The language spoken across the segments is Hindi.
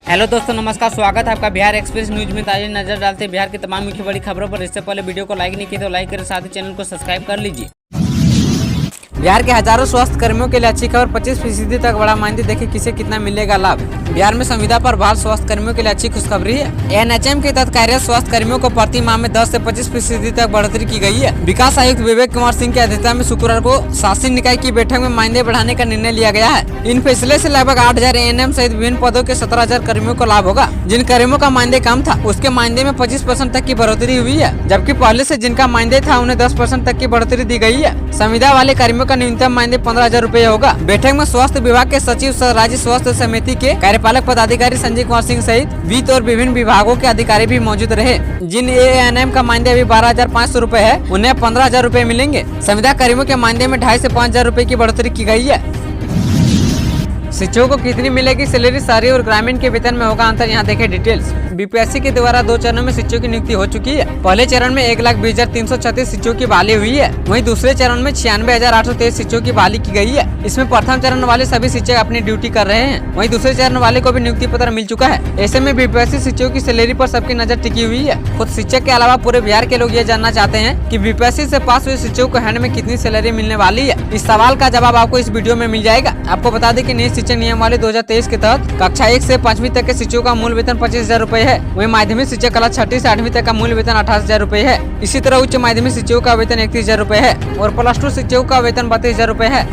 हेलो दोस्तों, नमस्कार। स्वागत है आपका बिहार एक्सप्रेस न्यूज में। ताज़ी नजर डालते हैं बिहार की तमाम मुख्य बड़ी खबरों पर। इससे पहले वीडियो को लाइक नहीं किया तो लाइक करें, साथ ही चैनल को सब्सक्राइब कर लीजिए। बिहार के हजारों स्वास्थ्य कर्मियों के लिए अच्छी खबर, 25% तक बड़ा मानदेय। देखिए किसे कितना मिलेगा लाभ। बिहार में संविदा पर बहाल स्वास्थ्य कर्मियों के लिए अच्छी खुशखबरी है। एनएचएम के तहत कार्यरत स्वास्थ्य कर्मियों को प्रति माह में 10 से 25% तक बढ़ोतरी की गई है। विकास आयुक्त विवेक कुमार सिंह की अध्यक्षता में शुक्रवार को शासी निकाय की बैठक में मानदेय बढ़ाने का निर्णय लिया गया है। इन फैसले से लगभग 8,000 एएनएम सहित विभिन्न पदों के 17,000 कर्मियों को लाभ होगा। जिन कर्मियों का मानदेय कम था उसके मानदेय में 25% तक की बढ़ोतरी हुई है, जबकि पहले से जिनका मानदेय था उन्हें 10% तक की बढ़ोतरी दी गई है। संविदा वाले कर्मियों का न्यूनतम मानदेय 15,000 रुपए होगा। बैठक में स्वास्थ्य विभाग के सचिव सह राज्य स्वास्थ्य समिति के कार्यपालक पदाधिकारी संजय कुमार सिंह सहित वित्त और विभिन्न विभागों के अधिकारी भी मौजूद रहे। जिन एएनएम का मानदेय अभी 12,500 रुपए है, उन्हें 15,000 रुपए मिलेंगे। संविदा कर्मियों के मानदेय में 2,500 से 5,000 रुपए की बढ़ोतरी की गई है। शिक्षकों को कितनी मिलेगी सैलरी, शहरी और ग्रामीण के वेतन में होगा अंतर, यहाँ देखें डिटेल्स। बीपीएससी के द्वारा 2 चरणों में शिक्षकों की नियुक्ति हो चुकी है। पहले चरण में 1,20,336 शिक्षकों की बहाली हुई है। वहीं दूसरे चरण में 96,823 शिक्षकों की बहाली की गई है। इसमें प्रथम चरण वाले सभी शिक्षक अपनी ड्यूटी कर रहे हैं, वहीं दूसरे चरण वाले को भी नियुक्ति पत्र मिल चुका है। ऐसे में बीपीएससी शिक्षकों की सैलरी पर सबकी नजर टिकी हुई है। खुद शिक्षक के अलावा पूरे बिहार के लोग ये जानना चाहते हैं कि बीपीएससी से पास हुए शिक्षकों को हैंड में कितनी सैलरी मिलने वाली है। इस सवाल का जवाब आपको इस वीडियो में मिल जाएगा। आपको बता दें कि नई शिक्षक नियमावली 2023 के तहत कक्षा 1 से 5वीं तक के शिक्षकों का मूल वेतन 25,000 रुपए है। वहीं माध्यमिक शिक्षक कला 6ठी से 8वीं तक का मूल वेतन 28,000 रुपए है। इसी तरह उच्च माध्यमिक शिक्षकों का वेतन 31,000 रुपए है और +2 शिक्षकों का वेतन 32,000 रुपए है।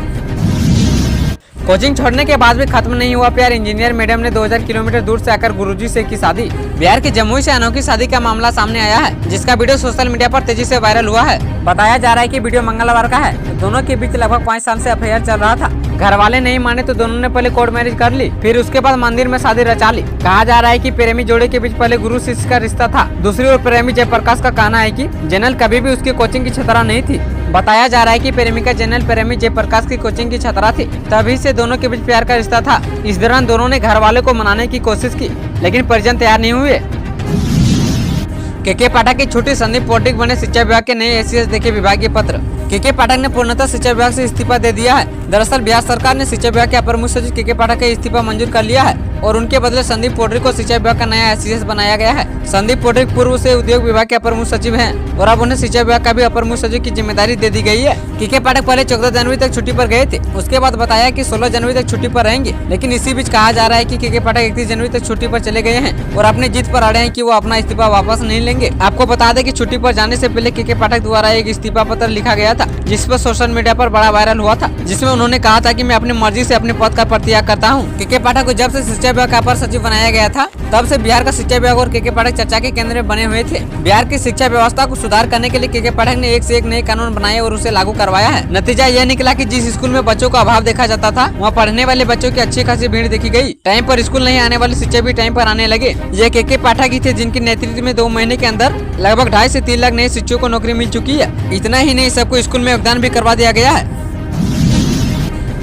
कोचिंग छोड़ने के बाद भी खत्म नहीं हुआ प्यार। इंजीनियर मैडम ने 2000 किलोमीटर दूर से आकर गुरुजी से की शादी। बिहार के जमुई से अनोखी शादी का मामला सामने आया है, जिसका वीडियो सोशल मीडिया पर तेजी से वायरल हुआ है। बताया जा रहा है कि वीडियो मंगलवार का है। दोनों के बीच लगभग 5 साल से अफेयर चल रहा था। घर वाले नहीं माने तो दोनों ने पहले कोर्ट मैरिज कर ली, फिर उसके बाद मंदिर में शादी रचा ली। कहा जा रहा है कि प्रेमी जोड़े के बीच पहले गुरु शिष्य का रिश्ता था। दूसरी ओर प्रेमी जयप्रकाश का कहना है कि जनरल कभी भी उसकी कोचिंग की छतरा नहीं थी। बताया जा रहा है कि प्रेमिका जनरल प्रेमी जयप्रकाश की कोचिंग की छतरा थी, तभी से दोनों के बीच प्यार का रिश्ता था। इस दौरान दोनों ने घर वाले को मनाने की कोशिश की, लेकिन परिजन तैयार नहीं हुए। के पाठक की छुट्टी, संदीप पौटिक बने शिक्षा विभाग के नए एसीएस, देखे विभागीय पत्र। के पाठक ने पूर्णतः शिक्षा विभाग से इस्तीफा दे दिया है। दरअसल बिहार सरकार ने शिक्षा विभाग के अपर मुख्य सचिव के पाठक का इस्तीफा मंजूर कर लिया है और उनके बदले संदीप पौटिक को शिक्षा विभाग का नया एसीएस बनाया गया है। संदीप पौटिक पूर्व से उद्योग विभाग के अपर मुख्य सचिव हैं और अब उन्हें शिक्षा विभाग का भी अपर मुख्य सचिव की जिम्मेदारी दे दी गई है। के पाठक पहले 14 जनवरी तक छुट्टी पर गए थे, उसके बाद बताया कि 16 जनवरी तक छुट्टी पर रहेंगे, लेकिन इसी बीच कहा जा रहा है कि के पाठक 31 जनवरी तक छुट्टी पर चले गए हैं और अपनी जिद पर अड़े हैं कि वो अपना इस्तीफा वापस नहीं लेंगे। आपको बता दें कि छुट्टी पर जाने से पहले के पाठक द्वारा एक इस्तीफा पत्र लिखा गया था, जिस पर सोशल मीडिया पर बड़ा वायरल हुआ था, जिसमें उन्होंने कहा था कि मैं अपनी मर्जी से अपने पद का परित्याग करता हूं। के पाठक को जब से शिक्षा विभाग का अपर सचिव बनाया गया था, तब से बिहार का शिक्षा विभाग और के पाठक चर्चा के केंद्र में बने हुए थे। बिहार की शिक्षा व्यवस्था को सुधार करने के लिए के पाठक ने एक से एक नए कानून बनाए और उसे लागू करवाया है। नतीजा यह निकला कि जिस स्कूल में बच्चों का अभाव देखा जाता था, वहाँ पढ़ने वाले बच्चों की अच्छी खासी भीड़ देखी गई। टाइम पर स्कूल नहीं आने वाले शिक्षक भी टाइम पर आने लगे। ये के पाठक ही थे जिनके नेतृत्व में 2 महीने के अंदर लगभग 2.5 से 3 लाख नए शिक्षकों को नौकरी मिल चुकी है। इतना ही नहीं, सबको स्कूल में योगदान भी करवा दिया गया है।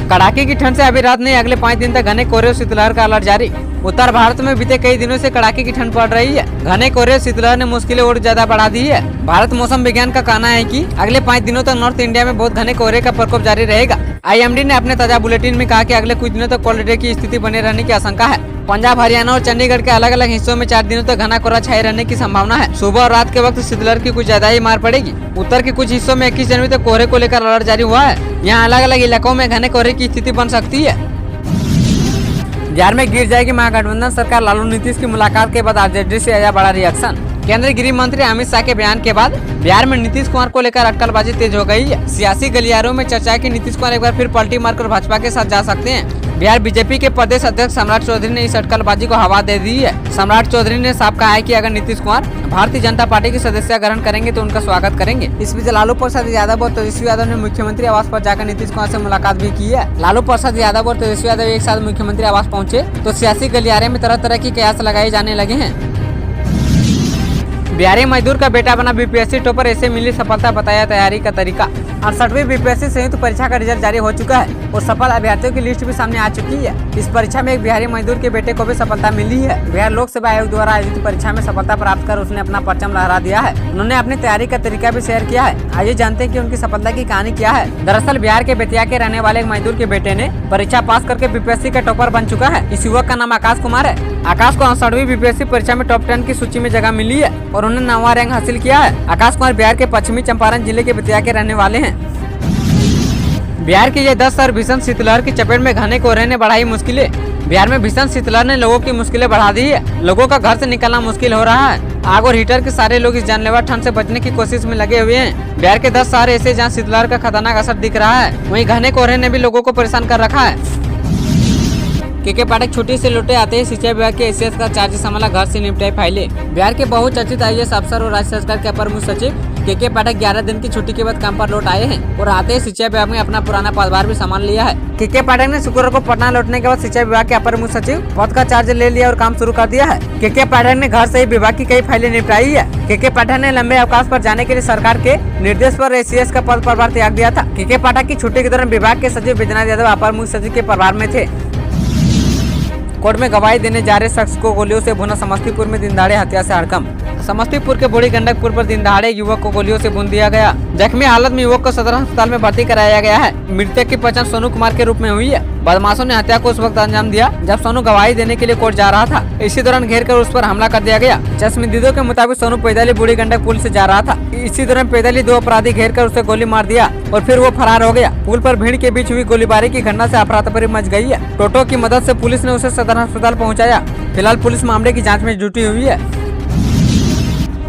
कड़ाके की ठंड से अभी रात नहीं, अगले 5 दिन तक घने कोहरे और शीतलहर का अलर्ट जारी। उत्तर भारत में बीते कई दिनों से कड़ाके की ठंड पड़ रही है। घने कोहरे और शीतलहर ने मुश्किलें और ज्यादा बढ़ा दी है। भारत मौसम विज्ञान का कहना है कि अगले 5 दिनों तक नॉर्थ इंडिया में बहुत घने कोहरे का प्रकोप जारी रहेगा। आईएमडी ने अपने ताजा बुलेटिन में कहा कि अगले कुछ दिनों तक कोल्ड डे की स्थिति बने रहने की आशंका है। पंजाब, हरियाणा और चंडीगढ़ के अलग अलग हिस्सों में 4 दिनों तक घना कोहरा छाए रहने की संभावना है। सुबह और रात के वक्त शीतलहर की कुछ ज्यादा ही मार पड़ेगी। उत्तर के कुछ हिस्सों में 21 जनवरी तक कोहरे को लेकर अलर्ट जारी हुआ है। यहाँ अलग अलग इलाकों में घने कोहरे की स्थिति बन सकती है। बिहार में गिर जाएगी महागठबंधन सरकार, लालू नीतीश की मुलाकात के बाद आरजेडी से आया बड़ा रिएक्शन। केंद्रीय गृह मंत्री अमित शाह के बयान के बाद बिहार में नीतीश कुमार को लेकर अटकलबाजी तेज हो गई है। सियासी गलियारों में चर्चा की नीतीश कुमार एक बार फिर पलटी मारकर भाजपा के साथ जा सकते हैं। बिहार बीजेपी के प्रदेश अध्यक्ष सम्राट चौधरी ने इस अटकलबाजी को हवा दे दी है। सम्राट चौधरी ने साफ कहा है कि अगर नीतीश कुमार भारतीय जनता पार्टी की सदस्यता ग्रहण करेंगे तो उनका स्वागत करेंगे। इस बीच लालू प्रसाद यादव और तेजस्वी यादव ने मुख्यमंत्री आवास पर जाकर नीतीश कुमार से मुलाकात भी की है। लालू प्रसाद यादव और तेजस्वी यादव एक साथ मुख्यमंत्री आवास पहुंचे तो सियासी गलियारे में तरह तरह की कयास लगाए जाने लगे हैं। बिहारी मजदूर का बेटा बना बीपीएससी टॉपर, ऐसे मिली सफलता, बताया तैयारी का तरीका। 68वीं बीपीएससी संयुक्त परीक्षा का रिजल्ट जारी हो चुका है और सफल अभ्यर्थियों की लिस्ट भी सामने आ चुकी है। इस परीक्षा में एक बिहारी मजदूर के बेटे को भी सफलता मिली है। बिहार लोक सेवा आयोग द्वारा आयोजित परीक्षा में सफलता प्राप्त कर उसने अपना परचम लहरा दिया है। उन्होंने अपनी तैयारी का तरीका भी शेयर किया है। आइए जानते हैं कि उनकी सफलता की कहानी क्या है। दरअसल बिहार के बेतिया के रहने वाले एक मजदूर के बेटे ने परीक्षा पास करके बीपीएससी का टॉपर बन चुका है। इस युवक का नाम आकाश कुमार है। आकाश को 68वीं बीपीएससी परीक्षा में टॉप 10 की सूची में जगह मिली है और उन्होंने 9वां रैंक हासिल किया है। आकाश कुमार बिहार के पश्चिमी चंपारण जिले के बेतिया के रहने वाले हैं। बिहार की ये 10 शहर भीषण शीतलहर की चपेट में घने कोहरे ने बढ़ाई मुश्किलें। बिहार में भीषण शीतलहर ने लोगों की मुश्किलें बढ़ा दी है। लोगों का घर से निकलना मुश्किल हो रहा है। आग और हीटर के सारे लोग इस जानलेवा ठंड से बचने की कोशिश में लगे हुए हैं। बिहार के 10 शहर ऐसे जहां शीतलहर का खतरनाक असर दिख रहा है, वहीं घने कोहरे ने भी लोगों को परेशान कर रखा है। के पाठक छुट्टी से लौटे आते ही सिंचाई विभाग के एसीएस का चार्ज संभाला, घर से निपटाई फाइलें। बिहार के बहुचर्चित आईएएस अफसर और राज्य सरकार के अपर मुख्य सचिव के पाठक 11 दिन की छुट्टी के बाद काम पर लौट आए हैं और आते ही सिंचाई विभाग में अपना पुराना पदभार भी संभाल लिया है। के पाठक ने शुक्रवार को पटना लौटने के बाद सिंचाई विभाग के अपर मुख्य सचिव पद का चार्ज ले लिया और काम शुरू कर दिया है। के पाठक ने घर से ही विभाग की कई फाइलें निपटाई है। के पाठक ने लंबे अवकाश पर जाने के लिए सरकार के निर्देश पर एसीएस का पद प्रभार त्याग दिया था। के पाठक की छुट्टी के दौरान विभाग के सचिव बैजनाथ यादव अपर मुख्य सचिव के प्रभार में थे। कोर्ट में गवाही देने जा रहे शख्स को गोलियों से भुना, समस्तीपुर में दिनदहाड़े हत्या से हड़कंप। समस्तीपुर के बूढ़ी गंडक पुल पर दिनदहाड़े युवक को गोलियों से भून दिया गया। जख्मी हालत में युवक को सदर अस्पताल में भर्ती कराया गया है। मृतक की पहचान सोनू कुमार के रूप में हुई है। बदमाशों ने हत्या को उस वक्त अंजाम दिया जब सोनू गवाही देने के लिए कोर्ट जा रहा था। इसी दौरान घेर कर उस पर हमला कर दिया गया। चश्मदीदों के मुताबिक सोनू पैदल ही बूढ़ी गंडक पुल से जा रहा था। इसी दौरान पैदल ही 2 अपराधी घेर कर उसे गोली मार दिया और फिर वो फरार हो गया। पुल पर भीड़ के बीच हुई गोलीबारी की घटना से अफरा तफरी मच गई है। टोटो की मदद से पुलिस ने उसे सदर अस्पताल पहुंचाया। फिलहाल पुलिस मामले की जांच में जुटी हुई है।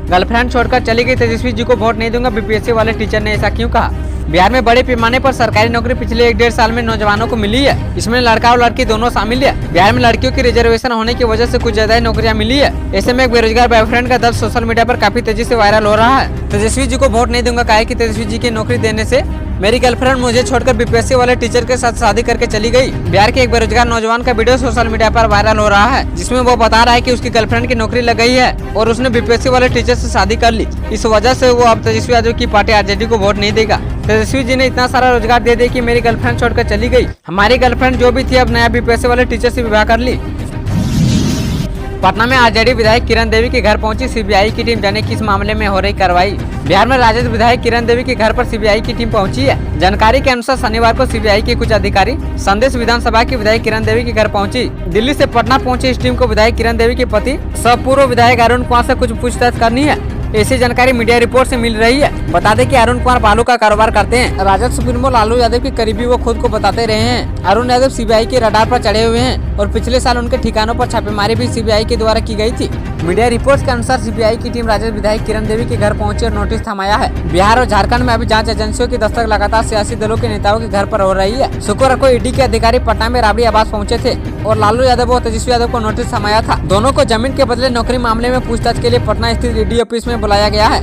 गर्लफ्रेंड छोड़कर चली गई तेजस्वी जी को वोट नहीं दूंगा, बीपीएससी वाले टीचर ने ऐसा क्यों कहा। बिहार में बड़े पैमाने पर सरकारी नौकरी पिछले 1-1.5 साल में नौजवानों को मिली है। इसमें लड़का और लड़की दोनों शामिल है। बिहार में लड़कियों की रिजर्वेशन होने की वजह से कुछ ज्यादा ही नौकरियां मिली है। ऐसे में एक बेरोजगार बॉयफ्रेंड का दर्द सोशल मीडिया पर काफी तेजी से वायरल हो रहा है। तेजस्वी जी को वोट नहीं दूंगा कहा कि तेजस्वी जी की नौकरी देने से मेरी गर्लफ्रेंड मुझे छोड़कर बीपीएससी वाले टीचर के साथ शादी करके चली गई। बिहार के एक बेरोजगार नौजवान का वीडियो सोशल मीडिया पर वायरल हो रहा है, जिसमें वो बता रहा है कि उसकी गर्लफ्रेंड की नौकरी लग गई है और उसने बीपीएससी वाले टीचर से शादी कर ली। इस वजह से वो अब तेजस्वी यादव की पार्टी आरजेडी को वोट नहीं देगा। तेजस्वी जी ने इतना सारा रोजगार दे दिया कि मेरी गर्लफ्रेंड छोड़कर चली गई। हमारी गर्लफ्रेंड जो भी थी अब नया बीपीएससी वाले टीचर से विवाह कर ली। पटना में आरजेडी विधायक किरण देवी के घर पहुंची सीबीआई की टीम, जाने किस मामले में हो रही कार्रवाई। बिहार में राजद विधायक किरण देवी के घर पर सीबीआई की टीम पहुंची है। जानकारी के अनुसार शनिवार को सीबीआई के कुछ अधिकारी संदेश विधानसभा की विधायक किरण देवी के घर पहुंची। दिल्ली से पटना पहुंची इस टीम को विधायक किरण देवी के पति पूर्व विधायक अरुण कुमार से कुछ पूछताछ करनी है। ऐसी जानकारी मीडिया रिपोर्ट से मिल रही है। बता दें कि अरुण कुमार बालू का कारोबार करते हैं। राजद सुप्रीमो लालू यादव के करीबी वो खुद को बताते रहे हैं। अरुण यादव सीबीआई के रडार पर चढ़े हुए हैं और पिछले साल उनके ठिकानों पर छापेमारी भी सीबीआई के द्वारा की गई थी। मीडिया रिपोर्ट्स के अनुसार सीबीआई की टीम राजद विधायक किरण देवी के घर पहुंची और नोटिस थमाया है। बिहार और झारखंड में अभी जांच एजेंसियों की दस्तक लगातार सियासी दलों के नेताओं के घर पर हो रही है। शुक्रवार को ईडी के अधिकारी पटना में राबड़ी आवास पहुंचे थे और लालू यादव और तेजस्वी यादव को नोटिस थमाया था। दोनों को जमीन के बदले नौकरी मामले में पूछताछ के लिए पटना स्थित ईडी ऑफिस में बुलाया गया है।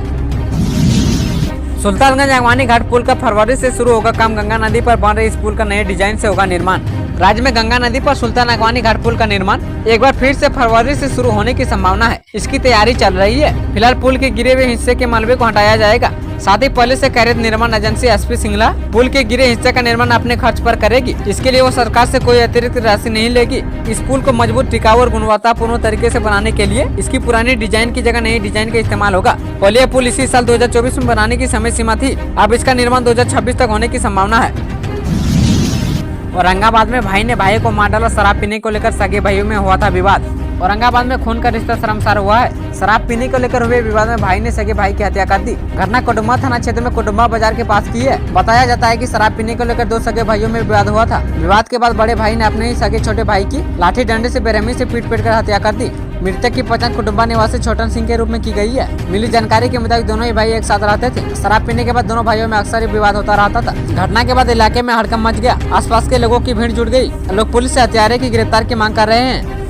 सुल्तानगंज अगवानी घाट पुल का फरवरी से शुरू होगा काम। गंगा नदी पर बन रहे इस पुल का नए डिजाइन से होगा निर्माण। राज्य में गंगा नदी पर सुल्तान अगवानी घाट पुल का निर्माण एक बार फिर से फरवरी से शुरू होने की संभावना है। इसकी तैयारी चल रही है। फिलहाल पुल के गिरे हुए हिस्से के मलबे को हटाया जाएगा। साथ ही पहले से कार्यरत निर्माण एजेंसी एसपी सिंगला पुल के गिरे हिस्से का निर्माण अपने खर्च पर करेगी। इसके लिए वो सरकार से कोई अतिरिक्त राशि नहीं लेगी। इस पुल को मजबूत, टिकाऊ और गुणवत्तापूर्ण तरीके से बनाने के लिए इसकी पुरानी डिजाइन की जगह नई डिजाइन का इस्तेमाल होगा। पहले यह पुल इसी साल 2024 में बनाने की समय सीमा थी। अब इसका निर्माण 2026 तक होने की संभावना है। औरंगाबाद में भाई ने भाई को मार डाला। शराब पीने को लेकर सगे भाइयों में हुआ था विवाद। औरंगाबाद में खून का रिश्ता शर्मसार हुआ है। शराब पीने को लेकर हुए विवाद में भाई ने सगे भाई की हत्या कर दी। घटना कोडुम्बा थाना क्षेत्र में कोडुम्बा बाजार के पास की है। बताया जाता है कि शराब पीने को लेकर 2 सगे भाइयों में विवाद हुआ था। विवाद के बाद बड़े भाई ने अपने ही सगे छोटे भाई की लाठी डंडे से बेरहमी से पीट कर हत्या कर दी। मृतक की पहचान कोडुम्बा निवासी छोटन सिंह के रूप में की गई है। मिली जानकारी के मुताबिक दोनों ही भाई एक साथ रहते थे। शराब पीने के बाद दोनों भाइयों में अक्सर ही विवाद होता रहता था। घटना के बाद इलाके में हड़कंप मच गया। आसपास के लोगों की भीड़ जुट गई। लोग पुलिस से हत्यारे की गिरफ्तार की मांग कर रहे हैं।